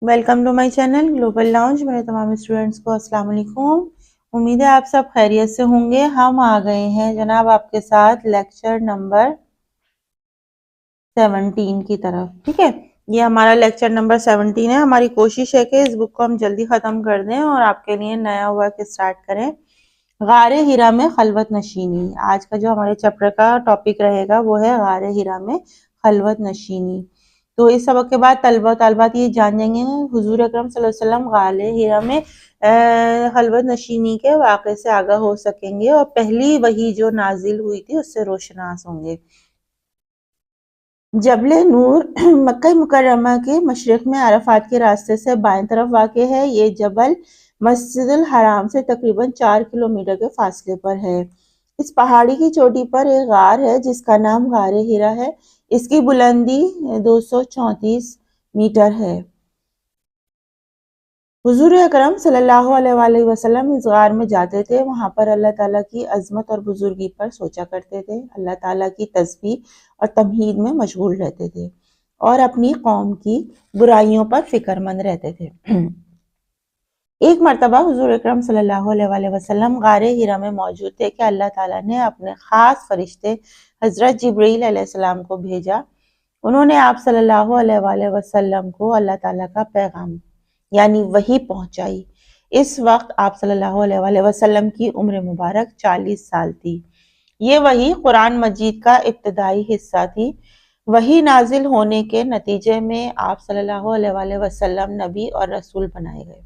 Welcome to my channel Global Lounge. मेरे तमाम students को अस्सलाम वालेकुम। उम्मीद है आप सब खैरियत से होंगे। हम आ गए हैं जनाब आपके साथ लेक्चर नंबर 17 की तरफ। ठीक है, ये हमारा लेक्चर नंबर 17 है। हमारी कोशिश है कि इस बुक को हम जल्दी ख़त्म कर दें और आपके लिए नया वर्क स्टार्ट करें। गारे हिरा में खलवत नशीनी, आज का जो हमारे चैप्टर का टॉपिक रहेगा वो है गारे हिरा में खलवत नशीनी। तो इस सबक के बाद तलबा तलबात ये जान जाएंगे हुजूर अकरम सल्लल्लाहु अलैहि वसल्लम गारे हिरा में खलवत नशीनी के वाक़े से आगाह हो सकेंगे और पहली वही जो नाजिल हुई थी उससे रोशनास होंगे। जबल नूर मक्का मुकर्रमा के मशरिक में अरफात के रास्ते से बाएं तरफ वाक़ है। ये जबल मस्जिदुल हराम से तकरीबन 4 किलोमीटर के फासले पर है। इस पहाड़ी की चोटी पर एक गार है जिसका नाम गारे हिरा है। इसकी बुलंदी 234 मीटर है। हुजूर अकरम सल्लल्लाहु अलैहि वसल्लम इस गार में जाते थे। वहां पर अल्लाह ताला की अजमत और बुजुर्गी पर सोचा करते थे, अल्लाह ताला की तस्बीह और तमहीद में मशगूल रहते थे और अपनी कौम की बुराइयों पर फिक्रमंद रहते थे। एक मरतबा हुजूर अकरम सल्लल्लाहु अलैहि वसल्लम गारे हिरा में मौजूद थे कि अल्लाह ताला ने अपने खास फरिश्ते हजरत जिब्रील अलैहिस्सलाम को भेजा। उन्होंने आप सल्लल्लाहु अलैहि वसल्लम को अल्लाह ताला का पैगाम यानी वही पहुंचाई। इस वक्त आप सल्लल्लाहु अलैहि वसल्लम की उम्र मुबारक 40 साल थी। ये वही कुरान मजीद का इब्तदाई हिस्सा थी। वही नाजिल होने के नतीजे में आप सल्लल्लाहु अलैहि वसल्लम नबी और रसूल बनाए गए।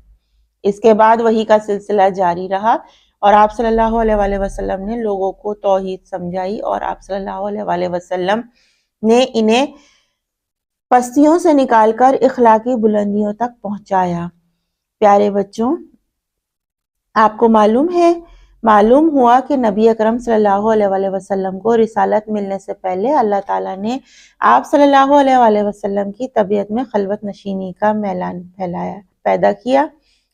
इसके बाद वही का सिलसिला जारी रहा और आप सल्लल्लाहु अलैहि वसल्लम ने लोगों को तौहीद समझाई और आप सल्लल्लाहु अलैहि वसल्लम ने इन्हें पस्तियों से निकालकर इखलाकी बुलंदियों तक पहुंचाया। प्यारे बच्चों, आपको मालूम हुआ कि नबी अकरम सल्लल्लाहु अलैहि वसल्लम को रिसालत मिलने से पहले अल्लाह ताला ने आप सल्लल्लाहु अलैहि वसल्लम की तबीयत में खलवत नशीनी का मैलान पैदा किया।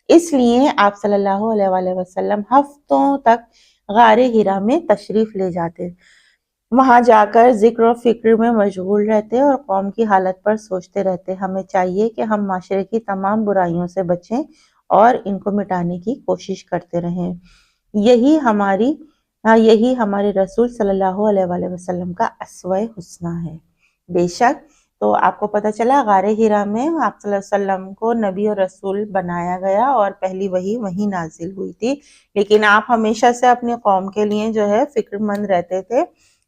इसलिए आप सल्लल्लाहु अलैहि वसल्लम हफ्तों तक गारे हिरा में तशरीफ ले जाते, वहां जाकर जिक्र और फिक्र में मशगूल रहते और कौम की हालत पर सोचते रहते। हमें चाहिए कि हम माशरे की तमाम बुराइयों से बचें और इनको मिटाने की कोशिश करते रहें। यही हमारे रसूल सल्लल्लाहु अलैहि वसल्लम का अस्वे हुस्ना है। बेशक, तो आपको पता चला गारे हिरा में आप सल्लल्लाहु अलैहि वसल्लम को नबी और रसूल बनाया गया और पहली वही नाजिल हुई थी। लेकिन आप हमेशा से अपने कौम के लिए जो है फिक्रमंद रहते थे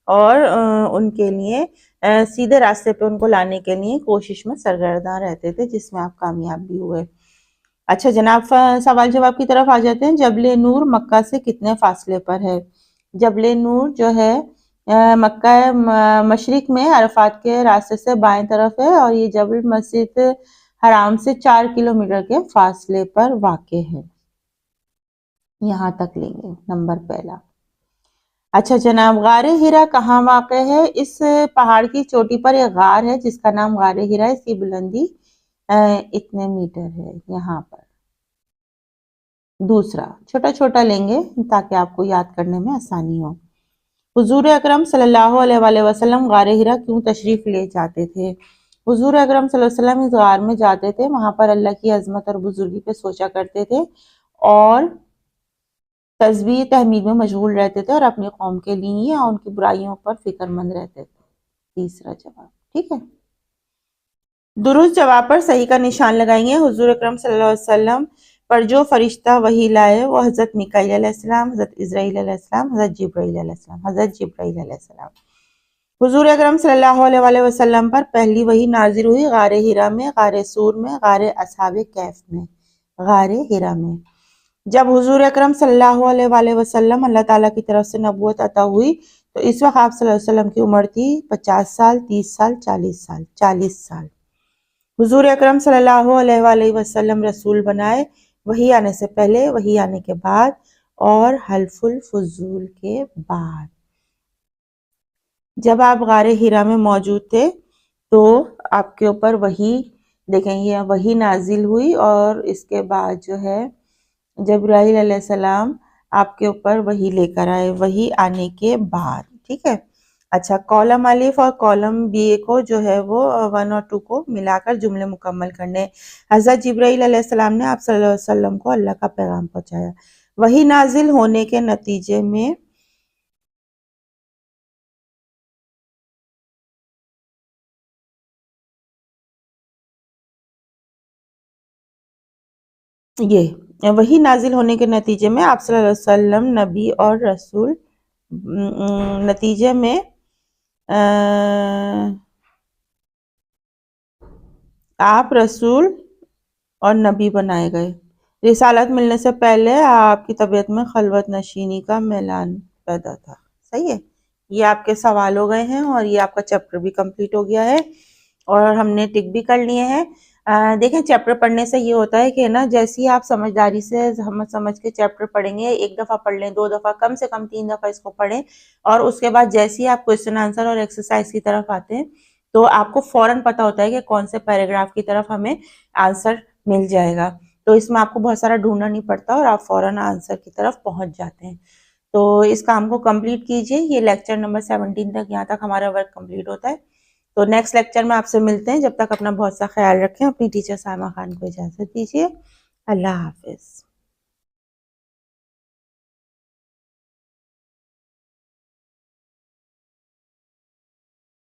और उनके लिए सीधे रास्ते पे उनको लाने के लिए कोशिश में सरगर्दा रहते थे, जिसमें आप कामयाब भी हुए। अच्छा जनाब, सवाल जवाब की तरफ आ जाते हैं। जबल नूर मक्का से कितने फासले पर है? जबल नूर जो है मक्का मशरिक में अरफात के रास्ते से बाएं तरफ है और ये जबल मस्जिद हराम से 4 किलोमीटर के फासले पर वाक़ है। यहाँ तक लेंगे नंबर पहला। अच्छा जनाब, गारे हिरा कहाँ वाक़ है? इस पहाड़ की चोटी पर एक गार है जिसका नाम गारे हिरा है। इसकी बुलंदी इतने मीटर है। यहाँ पर दूसरा छोटा छोटा लेंगे ताकि आपको याद करने में आसानी हो। हुजूर अकरम सल्लल्लाहु अलैहि वसल्लम गारे हिरा क्यों तशरीफ ले जाते थे? हुजूर अकरम सल्लल्लाहु अलैहि वसल्लम इस गार में जाते थे, वहां पर अल्लाह की अजमत और बुजुर्गी पे सोचा करते थे और तस्बीह तहमीद में मशगूल रहते थे और अपनी कौम के लिए और उनकी बुराइयों पर फिक्रमंद रहते थे। तीसरा जवाब ठीक है। दुरुस्त जवाब पर सही का निशान लगाएंगे। हुजूर अकरम सल्लल्लाहु अलैहि वसल्लम पर जो फरिश्ता वही लाए वो हजरत मिकाईल अलैहिस्सलाम, हजरत इजराइल अलैहिस्सलाम, हजरत जिब्राइल अलैहिस्सलाम। हुजूर अकरम सल्लल्लाहु अलैहि वसल्लम पर पहली वही नाजिल हुई गारे हिरा में, गारे सूर में, गारे असहाबे कैफ में। गारे हिरा में जब हुजूर अकरम सल्लल्लाहु अलैहि वसल्लम अल्लाह ताला की तरफ से नबूवत अता हुई तो इस वक्त आप सल्लल्लाहु अलैहि वसल्लम की उम्र थी 50 साल, 30 साल, 40 साल। हुजूर अकरम सल्लल्लाहु अलैहि वसल्लम रसूल बनाए, वही आने से पहले, वही आने के बाद और हल्फुल फुजूल के बाद। जब आप गारे हिरा में मौजूद थे तो आपके ऊपर वही देखेंगे वही नाजिल हुई और इसके बाद जो है जिब्राइल अलैहिस्सलाम आपके ऊपर वही लेकर आए, वही आने के बाद। ठीक है। اچھا، کالم الف اور کالم بی کو جو ہے وہ 1 اور 2 کو ملا کر جملے مکمل کرنے۔ حضرت جبرائیل علیہ السلام نے آپ صلی اللہ علیہ وسلم کو اللہ کا پیغام پہنچایا۔ وحی نازل ہونے کے نتیجے میں وحی نازل ہونے کے نتیجے میں آپ صلی اللہ علیہ وسلم نبی اور رسول نتیجے میں آپ رسول اور نبی بنائے گئے۔ رسالت ملنے سے پہلے آپ کی طبیعت میں خلوت نشینی کا میلان پیدا تھا۔ صحیح ہے، یہ آپ کے سوال ہو گئے ہیں اور یہ آپ کا چیپٹر بھی کمپلیٹ ہو گیا ہے اور ہم نے ٹک بھی کر لیے ہیں۔ دیکھیں چیپٹر پڑھنے سے یہ ہوتا ہے کہ نا جیسی آپ سمجھداری سے سمجھ کے چیپٹر پڑھیں گے، 1 دفعہ پڑھ لیں، 2 دفعہ، کم سے کم 3 دفعہ اس کو پڑھیں، اور اس کے بعد جیسی آپ کوسچن آنسر اور ایکسرسائز کی طرف آتے ہیں تو آپ کو فوراً پتہ ہوتا ہے کہ کون سے پیراگراف کی طرف ہمیں آنسر مل جائے گا، تو اس میں آپ کو بہت سارا ڈھونڈنا نہیں پڑتا اور آپ فوراً آنسر کی طرف پہنچ جاتے ہیں۔ تو اس کام کو کمپلیٹ کیجئے۔ یہ لیکچر نمبر 17 تک، یہاں تک ہمارا ورک کمپلیٹ ہوتا ہے۔ تو نیکسٹ لیکچر میں آپ سے ملتے ہیں، جب تک اپنا بہت سا خیال رکھیں۔ اپنی ٹیچر سائمہ خان کو اجازت دیجیے۔ اللہ حافظ۔